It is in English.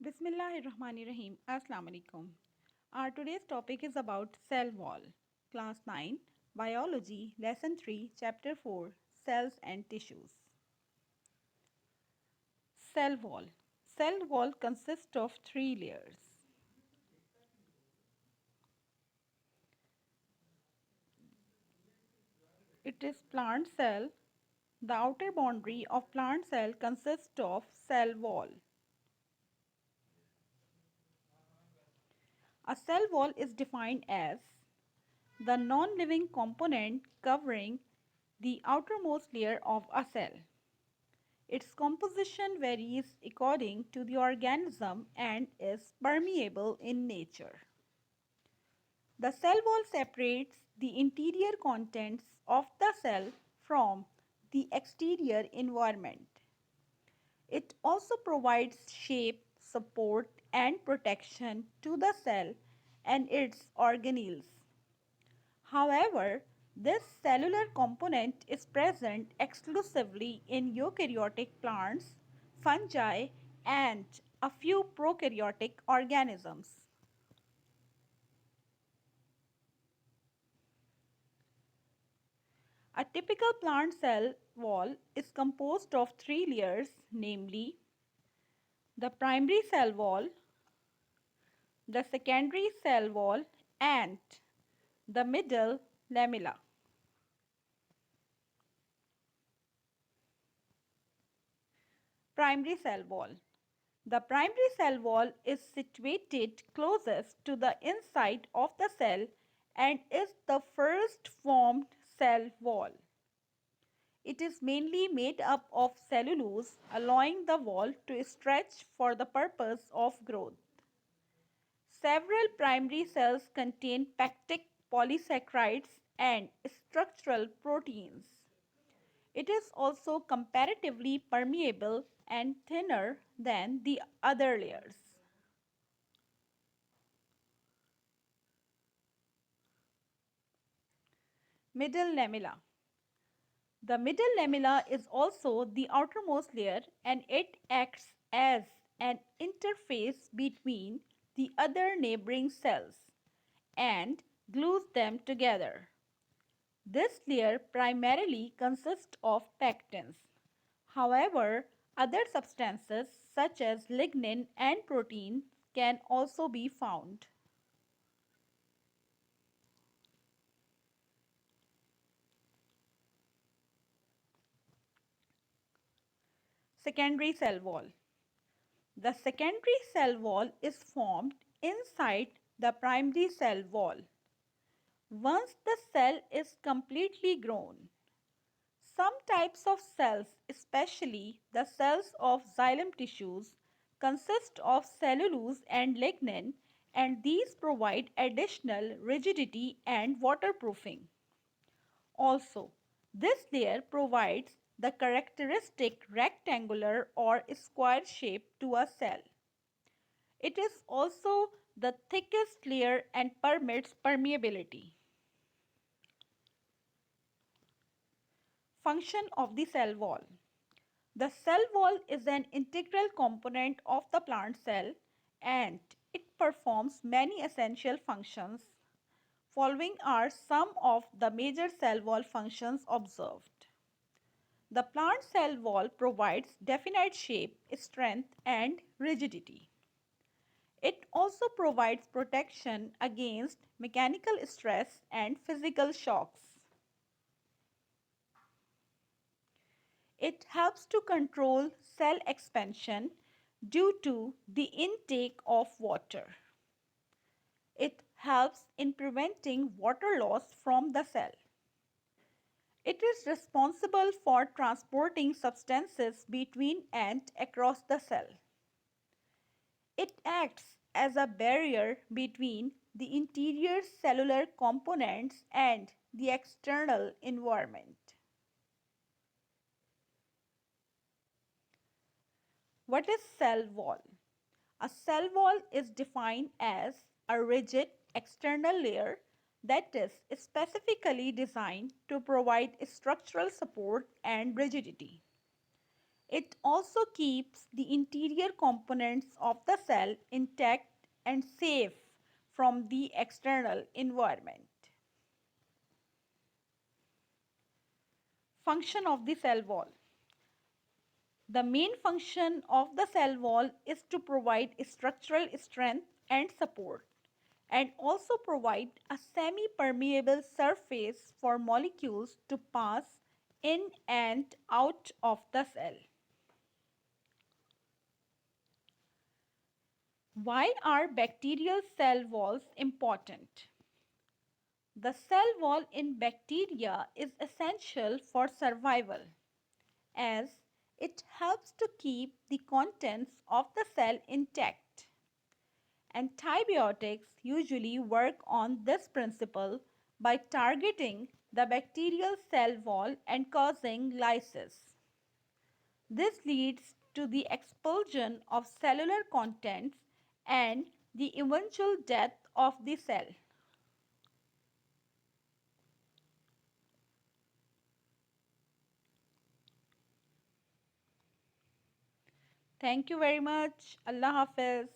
Bismillahirrahmanirrahim. Assalamu alaikum. Our today's topic is about cell wall. Class 9, Biology, Lesson 3, Chapter 4, Cells and Tissues. Cell wall. Cell wall consists of three layers. It is plant cell. The outer boundary of plant cell consists of cell wall. A cell wall is defined as the non-living component covering the outermost layer of a cell. Its composition varies according to the organism and is permeable in nature. The cell wall separates the interior contents of the cell from the exterior environment. It also provides shape, support, and protection to the cell and its organelles. However, this cellular component is present exclusively in eukaryotic plants, fungi, and a few prokaryotic organisms. A typical plant cell wall is composed of three layers, namely the primary cell wall, the secondary cell wall, and the middle lamella. Primary cell wall. The primary cell wall is situated closest to the inside of the cell and is the first formed cell wall. It is mainly made up of cellulose, allowing the wall to stretch for the purpose of growth. Several primary cells contain pectic polysaccharides and structural proteins. It is also comparatively permeable and thinner than the other layers. Middle lamella. The middle lamella is also the outermost layer and it acts as an interface between the other neighboring cells and glues them together. This layer primarily consists of pectins. However, other substances such as lignin and protein can also be found. Secondary cell wall. The secondary cell wall is formed inside the primary cell wall. Once the cell is completely grown, some types of cells, especially the cells of xylem tissues, consist of cellulose and lignin, and these provide additional rigidity and waterproofing. Also, this layer provides the characteristic rectangular or square shape to a cell. It is also the thickest layer and permits permeability. Function of the cell wall. The cell wall is an integral component of the plant cell and it performs many essential functions. Following are some of the major cell wall functions observed. The plant cell wall provides definite shape, strength, and rigidity. It also provides protection against mechanical stress and physical shocks. It helps to control cell expansion due to the intake of water. It helps in preventing water loss from the cell. It is responsible for transporting substances between and across the cell. It acts as a barrier between the interior cellular components and the external environment. What is cell wall? A cell wall is defined as a rigid external layer that is specifically designed to provide structural support and rigidity. It also keeps the interior components of the cell intact and safe from the external environment. Function of the cell wall. The main function of the cell wall is to provide structural strength and support, and also provide a semi-permeable surface for molecules to pass in and out of the cell. Why are bacterial cell walls important? The cell wall in bacteria is essential for survival, as it helps to keep the contents of the cell intact. Antibiotics usually work on this principle by targeting the bacterial cell wall and causing lysis. This leads to the expulsion of cellular contents and the eventual death of the cell. Thank you very much. Allah Hafiz.